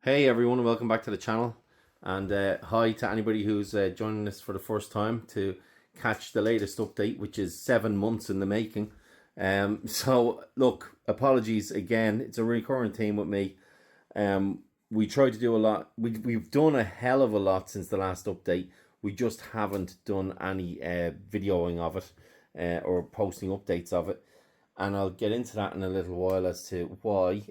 Hey everyone, and welcome back to the channel. And hi to anybody who's joining us for the first time to catch the latest update, which is 7 months in the making. So look, apologies again. It's a recurring theme with me. We try to do a lot. We've done a hell of a lot since the last update. We just haven't done any videoing of it or posting updates of it. And I'll get into that in a little while as to why.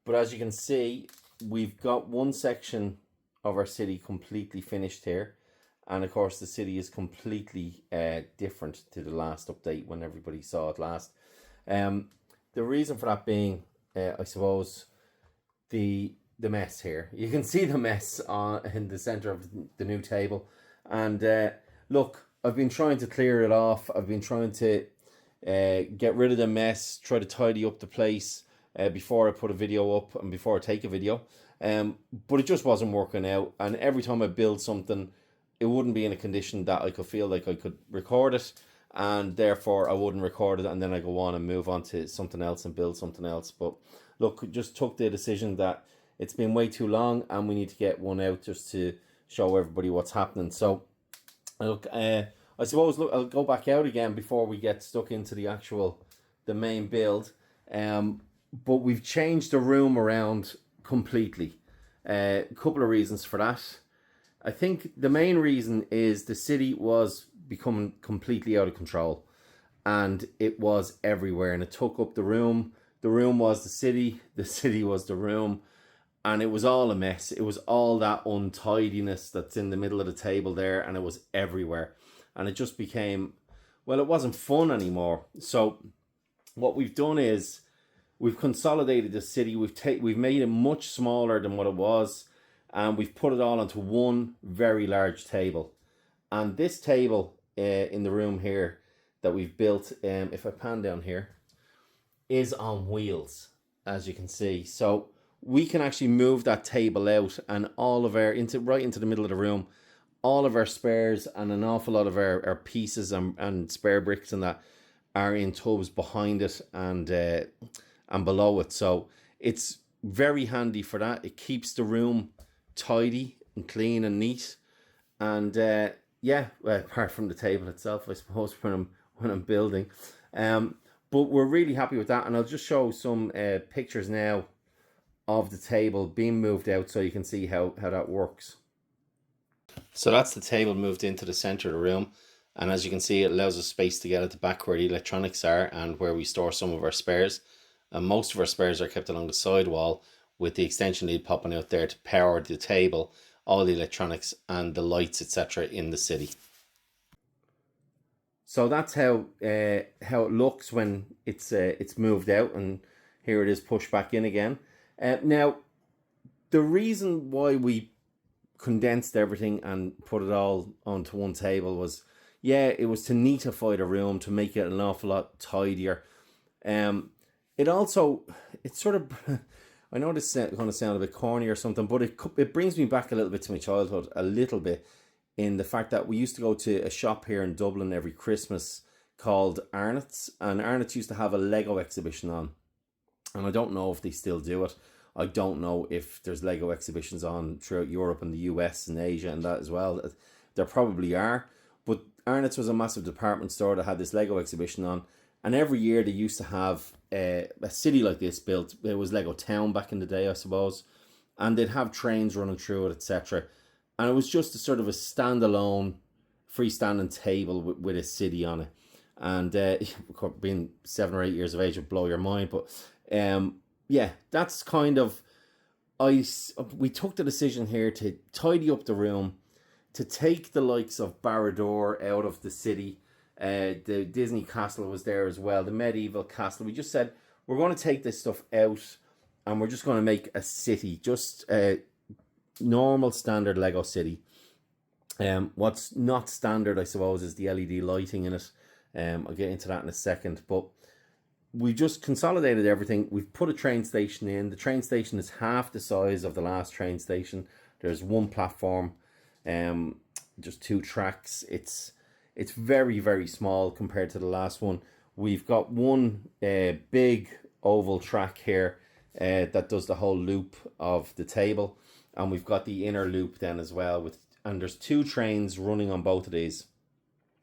But as you can see, we've got one section of our city completely finished here. And of course, the city is completely different to the last update when everybody saw it last. The reason for that being, I suppose, the mess here. You can see the mess in the center of the new table. And look, I've been trying to clear it off. I've been trying to get rid of the mess, try to tidy up the place before I put a video up and before I take a video. But it just wasn't working out. And every time I build something, it wouldn't be in a condition that I could feel like I could record it. And therefore, I wouldn't record it. And then I go on and move on to something else and build something else. But look, just took the decision that it's been way too long and we need to get one out just to show everybody what's happening. So, look, I suppose, look, I'll go back out again before we get stuck into the main build. But we've changed the room around completely. A couple of reasons for that. I think the main reason is the city was becoming completely out of control. And it was everywhere. And it took up the room. The room was the city was the room. And it was all a mess. It was all that untidiness that's in the middle of the table there. And it was everywhere. And it just became, well, it wasn't fun anymore. So what we've done is we've consolidated the city. We've made it much smaller than what it was. And we've put it all onto one very large table. And this table in the room here that we've built, if I pan down here, is on wheels, as you can see. So we can actually move that table out and all of our, right into the middle of the room, all of our spares and an awful lot of our pieces and spare bricks and that are in tubs behind it and below it. So it's very handy for that. It keeps the room tidy and clean and neat. And yeah, well, apart from the table itself, I suppose, when I'm building. But we're really happy with that. And I'll just show some pictures now of the table being moved out so you can see how that works. So that's the table moved into the center of the room. And as you can see, it allows us space to get at the back where the electronics are and where we store some of our spares. And most of our spares are kept along the side wall with the extension lead popping out there to power the table, all the electronics and the lights, etc. in the city. So that's how it looks when it's moved out, and here it is pushed back in again. Now, the reason why we condensed everything and put it all onto one table was, yeah, it was to neatify the room, to make it an awful lot tidier. It's sort of, I know this is going to sound a bit corny or something, but it brings me back a little bit to my childhood, a little bit, in the fact that we used to go to a shop here in Dublin every Christmas called Arnott's, and Arnott's used to have a Lego exhibition on. And I don't know if they still do it. I don't know if there's Lego exhibitions on throughout Europe and the US and Asia and that as well. There probably are. But Arnott's was a massive department store that had this Lego exhibition on. And every year they used to have a city like this built. It was Lego Town back in the day, I suppose. And they'd have trains running through it, etc. And it was just a sort of a standalone, freestanding table with a city on it. And being 7 or 8 years of age would blow your mind. But yeah, that's kind of, we took the decision here to tidy up the room, to take the likes of Barad-dûr out of the city. The Disney castle was there as well, the medieval castle. We just said, we're going to take this stuff out and we're just going to make a city, just a normal standard Lego city. What's not standard, I suppose, is the LED lighting in it. I'll get into that in a second, but we just consolidated everything. We've put a train station in. The train station is half the size of the last train station. There's one platform, just 2 tracks. It's very, very small compared to the last one. We've got one big oval track here that does the whole loop of the table, and we've got the inner loop then as well and there's 2 trains running on both of these.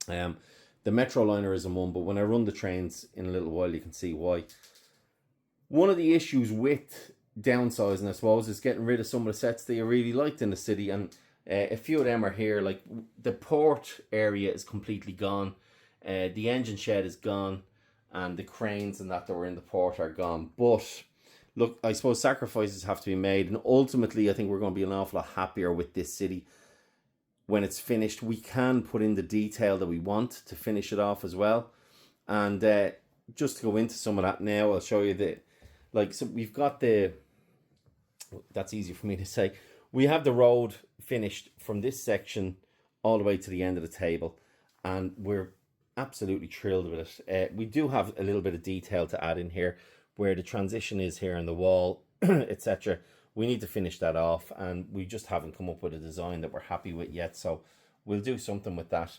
The Metroliner is in one, but when I run the trains in a little while, you can see why. One of the issues with downsizing, I suppose, is getting rid of some of the sets that you really liked in the city, and a few of them are here. Like the port area is completely gone, the engine shed is gone, and the cranes and that were in the port are gone. But look, I suppose sacrifices have to be made, and ultimately I think we're going to be an awful lot happier with this city when it's finished. We can put in the detail that we want to finish it off as well. And just to go into some of that now, I'll show you the, like, so we've got that's easy for me to say. We have the road finished from this section all the way to the end of the table, and we're absolutely thrilled with it. We do have a little bit of detail to add in here where the transition is here on the wall, etc. We need to finish that off, and we just haven't come up with a design that we're happy with yet, so we'll do something with that.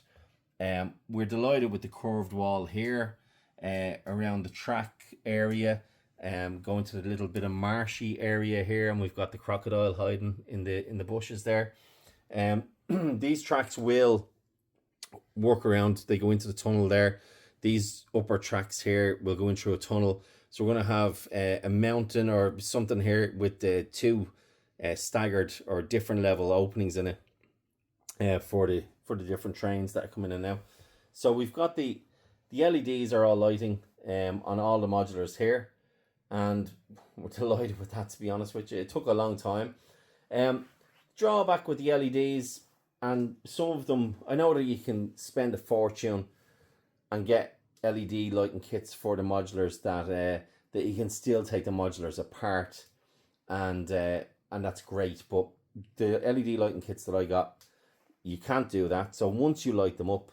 We're delighted with the curved wall here around the track area, going to the little bit of marshy area here, and we've got the crocodile hiding in the bushes there. These tracks will work around, they go into the tunnel there. These upper tracks here will go in through a tunnel. So we're going to have a mountain or something here with the 2 staggered or different level openings in it for the different trains that are coming in now. So we've got the LEDs are all lighting on all the modulars here, and we're delighted with that, to be honest with you. It took a long time. Drawback with the LEDs, and some of them, I know that you can spend a fortune and get LED lighting kits for the modulars that you can still take the modulars apart, and that's great. But the LED lighting kits that I got, you can't do that. So once you light them up,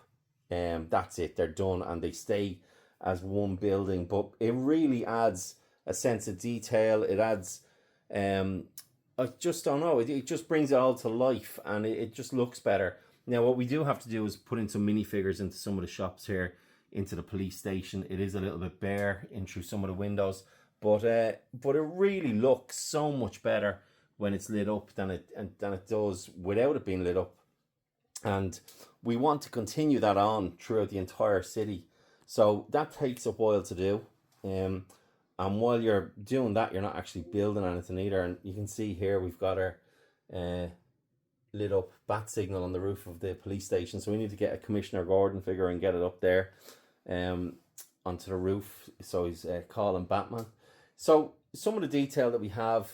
that's it, they're done, and they stay as one building. But it really adds a sense of detail. It adds I just don't know, it just brings it all to life, and it just looks better. Now what we do have to do is put in some minifigures into some of the shops here, into the police station. It is a little bit bare in through some of the windows, but it really looks so much better when it's lit up than it does without it being lit up. And we want to continue that on throughout the entire city, so that takes a while to do. And while you're doing that, you're not actually building anything either. And you can see here we've got our lit up bat signal on the roof of the police station, so we need to get a Commissioner Gordon figure and get it up there onto the roof, so he's calling Batman. So some of the detail that we have,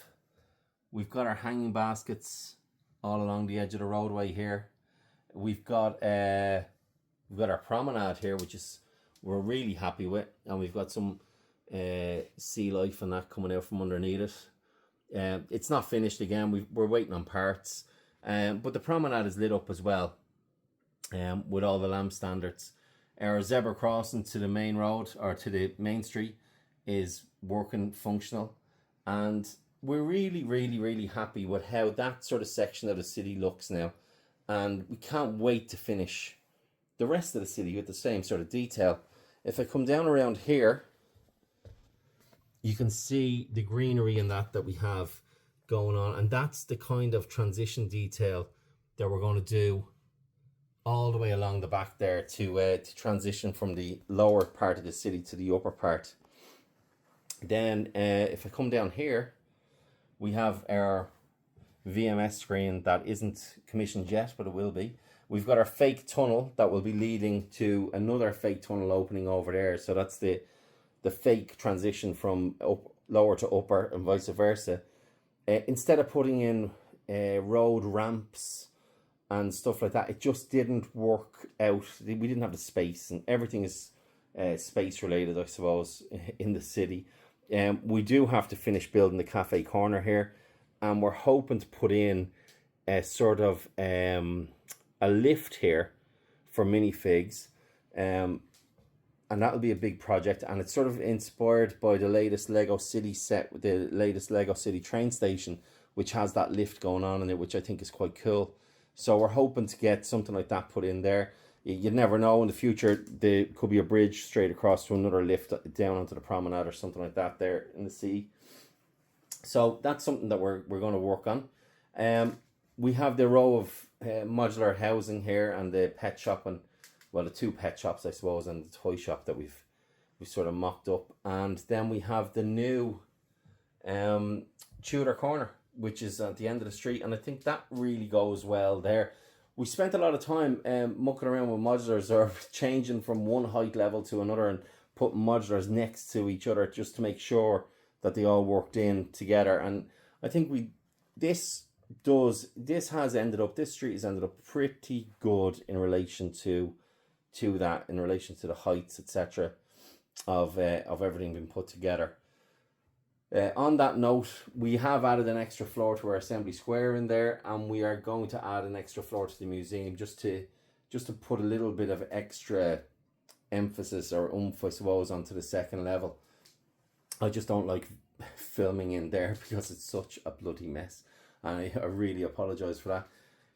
we've got our hanging baskets all along the edge of the roadway here. We've got our promenade here, which is we're really happy with, and we've got some sea life and that coming out from underneath it. It's not finished again, we're waiting on parts, but the promenade is lit up as well, with all the lamp standards. Our zebra crossing to the main road, or to the main street, is working functional, and we're really happy with how that sort of section of the city looks now, and we can't wait to finish the rest of the city with the same sort of detail. If I come down around here, you can see the greenery in that we have going on, and that's the kind of transition detail that we're going to do all the way along the back there to transition from the lower part of the city to the upper part. Then if I come down here, we have our VMS screen that isn't commissioned yet, but it will be. We've got our fake tunnel that will be leading to another fake tunnel opening over there. So that's the fake transition from lower to upper and vice versa. Instead of putting in road ramps and stuff like that, it just didn't work out. We didn't have the space, and everything is space related, I suppose, in the city. We do have to finish building the cafe corner here, and we're hoping to put in a sort of a lift here for minifigs, and that'll be a big project, and it's sort of inspired by the latest Lego City set with the latest Lego City train station, which has that lift going on in it, which I think is quite cool. So we're hoping to get something like that put in there. You never know, in the future there could be a bridge straight across to another lift down onto the promenade or something like that there in the sea. So that's something that we're going to work on. We have the row of modular housing here, and the pet shop, and well, the two pet shops, I suppose, and the toy shop that we've sort of mocked up. And then we have the new Tudor corner, which is at the end of the street, and I think that really goes well there. We spent a lot of time mucking around with modulars, or changing from one height level to another and putting modulars next to each other just to make sure that they all worked in together. And I think this street has ended up pretty good in relation to that, in relation to the heights, etc., of everything being put together. On that note, we have added an extra floor to our assembly square in there, and we are going to add an extra floor to the museum just to put a little bit of extra emphasis or oomph, I suppose, onto the second level. I just don't like filming in there because it's such a bloody mess, and I really apologize for that.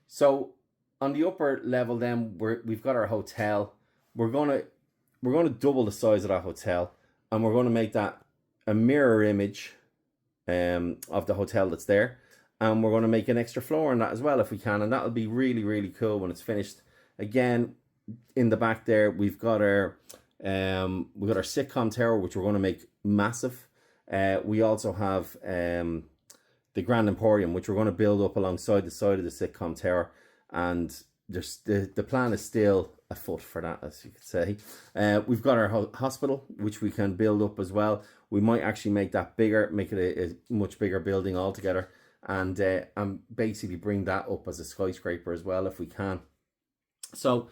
So on the upper level, then we've got our hotel. We're gonna double the size of that hotel, and we're gonna make that a mirror image of the hotel that's there, and we're going to make an extra floor in that as well if we can, and that'll be really, really cool when it's finished. Again, in the back there, we've got our sitcom tower, which we're going to make massive. We also have the Grand Emporium, which we're going to build up alongside the side of the sitcom tower, and the plan is still afoot for that, as you could say. We've got our hospital, which we can build up as well. We might actually make that bigger, make it a much bigger building altogether, and basically bring that up as a skyscraper as well if we can. So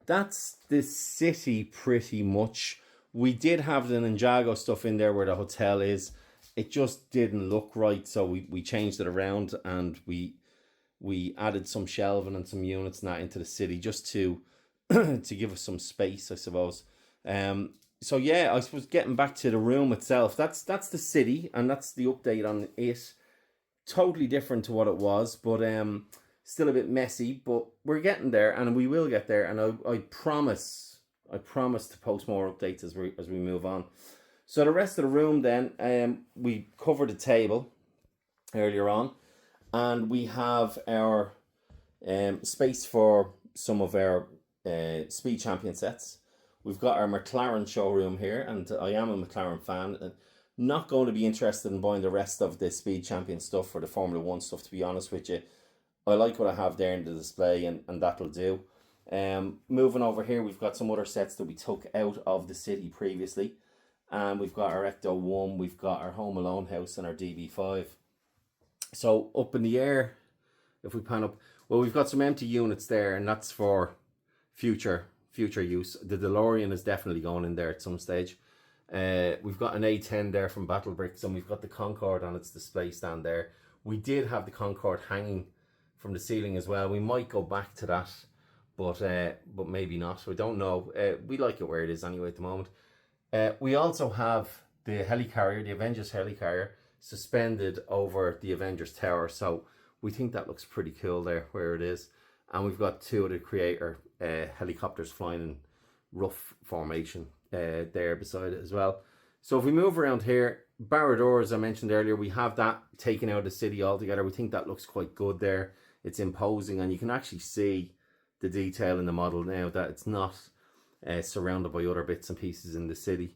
that's the city pretty much. We did have the Ninjago stuff in there where the hotel is. It just didn't look right, so we changed it around, and we added some shelving and some units and that into the city just to to give us some space, I suppose. So yeah, I suppose getting back to the room itself, that's the city, and that's the update on it. Totally different to what it was, but still a bit messy, but we're getting there, and we will get there, and I promise to post more updates as we move on. So the rest of the room then, we covered the table earlier on, and we have our space for some of our speed champion sets. We've got our McLaren showroom here, and I am a McLaren fan, and not going to be interested in buying the rest of the speed champion stuff or the Formula 1 stuff, to be honest with you. I like what I have there in the display, and that'll do. Moving over here, we've got some other sets that we took out of the city previously, and we've got our Ecto 1, we've got our Home Alone house, and our DB5. So up in the air, if we pan up, well, we've got some empty units there, and that's for future use. The DeLorean is definitely going in there at some stage. We've got an A10 there from Battle Bricks, and we've got the Concorde on its display stand there. We did have the Concorde hanging from the ceiling as well. We might go back to that, but maybe not. We don't know. We like it where it is anyway at the moment. We also have the helicarrier, the Avengers helicarrier, suspended over the Avengers Tower. So we think that looks pretty cool there where it is. And we've got two of the Creator helicopters flying in rough formation there beside it as well. So if we move around here, Barad-dûr, as I mentioned earlier, we have that taken out of the city altogether. We think that looks quite good there. It's imposing, and you can actually see the detail in the model now that it's not surrounded by other bits and pieces in the city.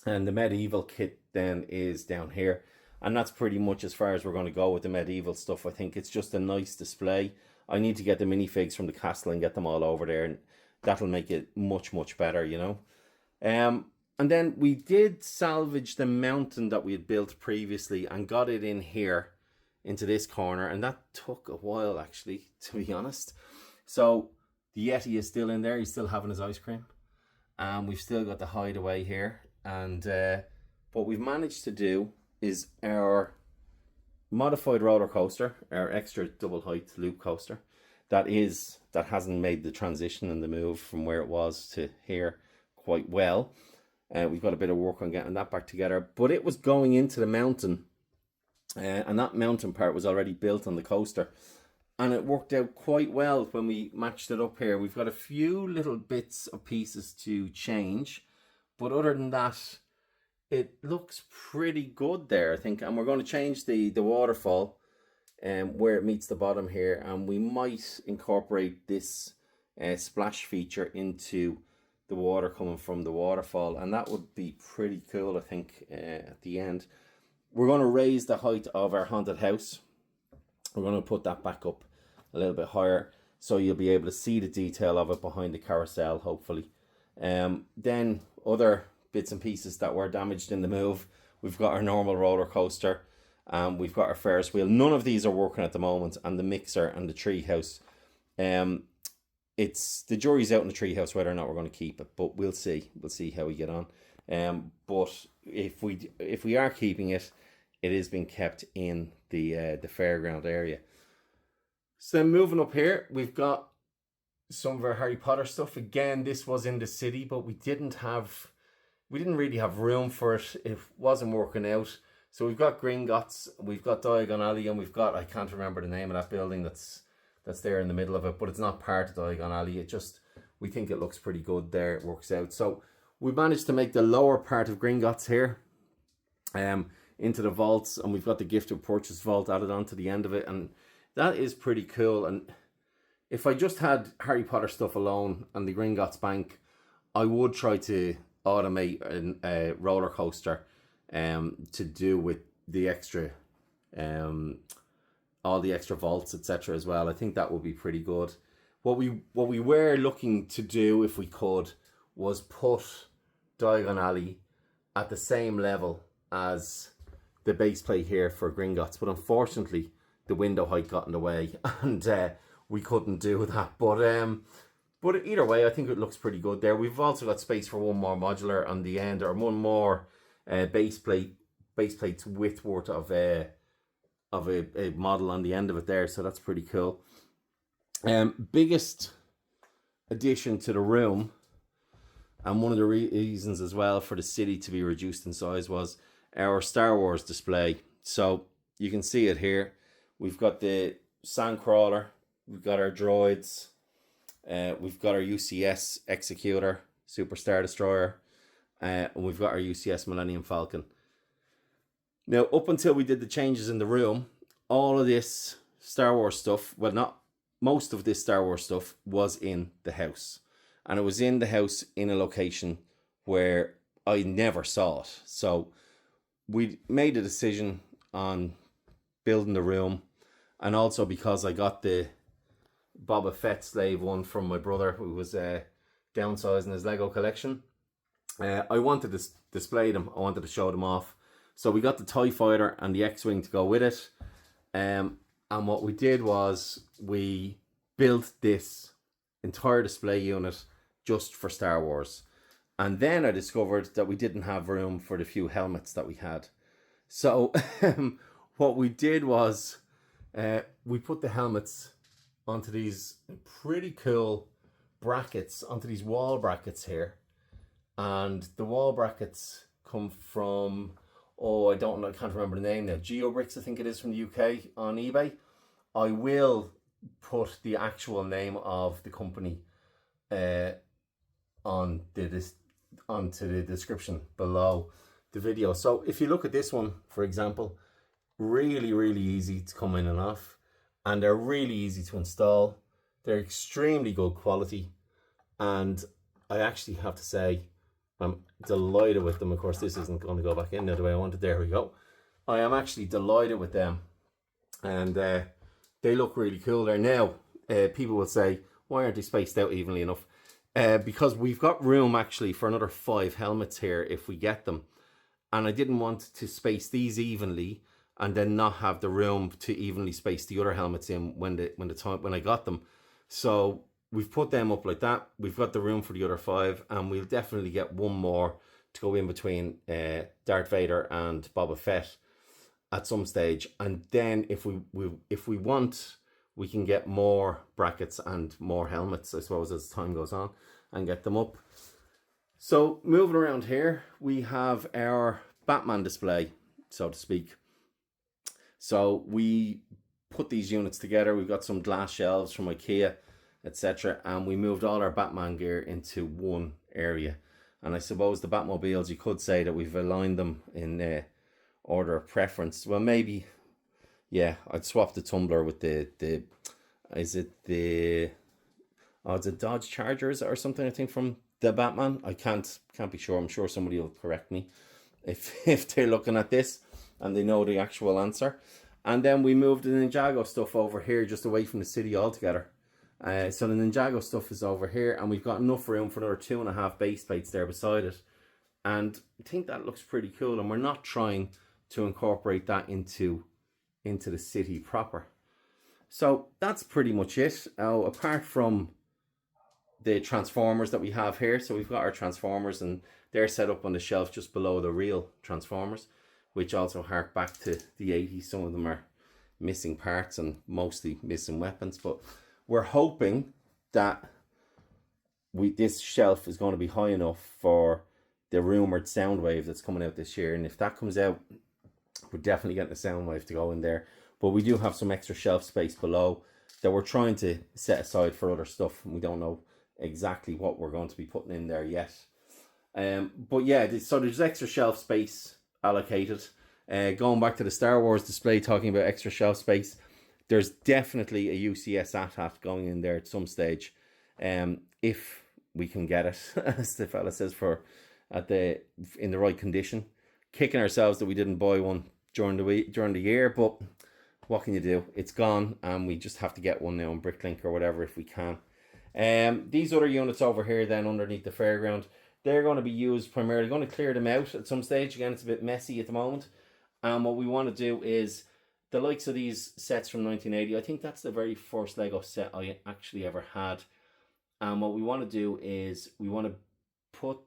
And the medieval kit then is down here, and that's pretty much as far as we're going to go with the medieval stuff. I think it's just a nice display. I need to get the minifigs from the castle and get them all over there, and that'll make it much, much better, you know. And then we did salvage the mountain that we had built previously and got it in here into this corner, and that took a while actually, to be honest. So the Yeti is still in there, he's still having his ice cream, and we've still got the hideaway here. And what we've managed to do is our modified roller coaster, our extra double height loop coaster, that hasn't made the transition and the move from where it was to here quite well. We've got a bit of work on getting that back together, but it was going into the mountain, and that mountain part was already built on the coaster, and it worked out quite well when we matched it up here. We've got a few little bits of pieces to change, but other than that, it looks pretty good there, I think. And we're going to change the waterfall where it meets the bottom here, and we might incorporate this splash feature into the water coming from the waterfall, and that would be pretty cool, I think, at the end. We're going to raise the height of our haunted house. We're going to put that back up a little bit higher, so you'll be able to see the detail of it behind the carousel, hopefully. Then other bits and pieces that were damaged in the move. We've got our normal roller coaster. We've got our Ferris wheel. None of these are working at the moment, and the mixer and the tree house. It's the jury's out in the tree house whether or not we're going to keep it, but we'll see. We'll see how we get on. But if we are keeping it, it is being kept in the fairground area. So then moving up here, we've got some of our Harry Potter stuff. Again, this was in the city, but we didn't really have room for it. It wasn't working out. So we've got Gringotts, we've got Diagon Alley, and we've got, I can't remember the name of that building that's there in the middle of it, but it's not part of Diagon Alley. It just, we think it looks pretty good there. It works out. So we managed to make the lower part of Gringotts here into the vaults, and we've got the gift of purchase vault added onto the end of it, and that is pretty cool. And if I just had Harry Potter stuff alone and the Gringotts Bank, I would try to automate a roller coaster to do with the extra all the extra vaults, etc. as well. I think that would be pretty good. What we were looking to do, if we could, was put Diagon Alley at the same level as the base plate here for Gringotts, but unfortunately the window height got in the way, and we couldn't do that. But either way, I think it looks pretty good there. We've also got space for one more modular on the end, or one more base plate's width worth of a model on the end of it there, so that's pretty cool. Biggest addition to the room, and one of the reasons as well for the city to be reduced in size, was our Star Wars display. So you can see it here. We've got the Sandcrawler, we've got our droids, we've got our UCS Executor, Super Star Destroyer, and we've got our UCS Millennium Falcon. Now, up until we did the changes in the room, all of this Star Wars stuff, well, not most of this Star Wars stuff, was in the house. And it was in the house in a location where I never saw it. So we made a decision on building the room. And also because I got the Boba Fett slave one from my brother, who was downsizing his Lego collection. I wanted to display them. I wanted to show them off. So we got the TIE Fighter and the X-Wing to go with it. And what we did was we built this entire display unit just for Star Wars. And then I discovered that we didn't have room for the few helmets that we had. So what we did was we put the helmets onto these pretty cool brackets, onto these wall brackets here. And the wall brackets come from, I don't know, I can't remember the name now. GeoBricks, I think it is, from the UK, on eBay. I will put the actual name of the company onto the description below the video. So if you look at this one, for example, really, really easy to come in and off, and they're really easy to install. They're extremely good quality, and I actually have to say I'm delighted with them. Of course, this isn't going to go back in there the way I wanted. There we go. I am actually delighted with them, and they look really cool there. Now, people will say, why aren't they spaced out evenly enough? Because we've got room actually for another 5 helmets here if we get them, and I didn't want to space these evenly and then not have the room to evenly space the other helmets in when I got them. So we've put them up like that. We've got the room for the other 5, and we'll definitely get one more to go in between Darth Vader and Boba Fett at some stage. And then if we want, we can get more brackets and more helmets, I suppose, as time goes on, and get them up. So moving around here, we have our Batman display, so to speak. So we put these units together. We've got some glass shelves from IKEA, etc. And we moved all our Batman gear into one area. And I suppose the Batmobiles, you could say that we've aligned them in order of preference. Well, maybe, yeah, I'd swap the Tumbler with the is it the, oh, it's a Dodge Chargers or something, I think, from the Batman. I can't be sure. I'm sure somebody will correct me if they're looking at this and they know the actual answer. And then we moved the Ninjago stuff over here, just away from the city altogether. So the Ninjago stuff is over here, and we've got enough room for another 2.5 base plates there beside it. And I think that looks pretty cool, and we're not trying to incorporate that into the city proper. So that's pretty much it. Now, apart from the transformers that we have here, so we've got our transformers, and they're set up on the shelf just below the real transformers, which also hark back to the 80s. Some of them are missing parts and mostly missing weapons, but we're hoping that this shelf is going to be high enough for the rumoured Soundwave that's coming out this year. And if that comes out, we're definitely getting a Soundwave to go in there. But we do have some extra shelf space below that we're trying to set aside for other stuff. And we don't know exactly what we're going to be putting in there yet. But yeah, so there's extra shelf space allocated. Going back to the Star Wars display, talking about extra shelf space, there's definitely a UCS AT-AT going in there at some stage, if we can get it, as the fella says, in the right condition. Kicking ourselves that we didn't buy one during the year, but what can you do? It's gone, and we just have to get one now on Bricklink or whatever if we can. These other units over here then underneath the fairground, they're going to be used primarily. Going to clear them out at some stage. Again, it's a bit messy at the moment. And what we want to do is the likes of these sets from 1980. I think that's the very first Lego set I actually ever had. And what we want to do is we want to put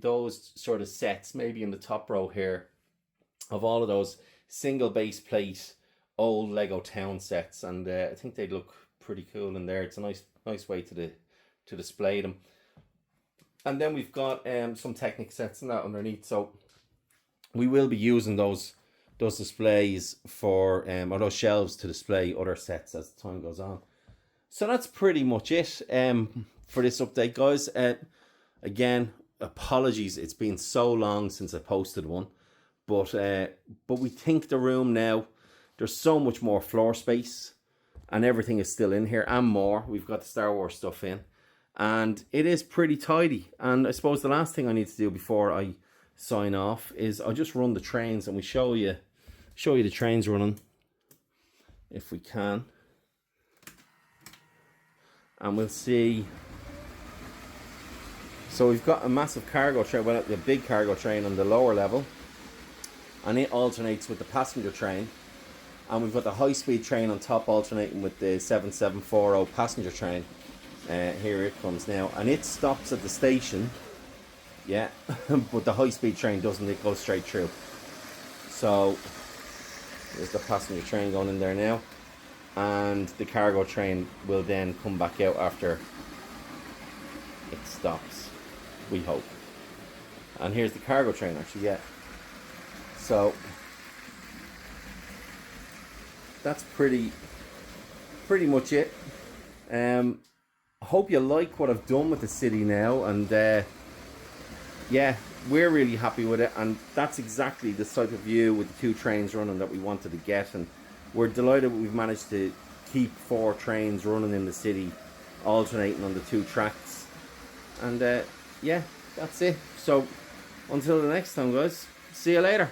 those sort of sets maybe in the top row here of all of those single base plate old Lego town sets, and I think they'd look pretty cool in there. It's a nice way to display them. And then we've got some Technic sets and that underneath, so we will be using those displays for or those shelves to display other sets as time goes on. So that's pretty much it for this update, guys. Again, apologies, it's been so long since I posted one, but we think the room now, there's so much more floor space and everything is still in here and more. We've got the Star Wars stuff in, and it is pretty tidy. And I suppose the last thing I need to do before I sign off is I'll just run the trains, and we show you the trains running if we can, and we'll see. So we've got a massive cargo train, well, the big cargo train on the lower level, and it alternates with the passenger train. And we've got the high-speed train on top alternating with the 7740 passenger train. Here it comes now, and it stops at the station, yeah, but the high-speed train doesn't, it goes straight through. So there's the passenger train going in there now, and the cargo train will then come back out after it stops, we hope. And here's the cargo train actually, yeah. So that's pretty much it. I hope you like what I've done with the city now, and yeah, we're really happy with it, and that's exactly the type of view with the 2 trains running that we wanted to get, and we're delighted we've managed to keep 4 trains running in the city, alternating on the 2 tracks. And yeah, that's it. So until the next time, guys, see you later.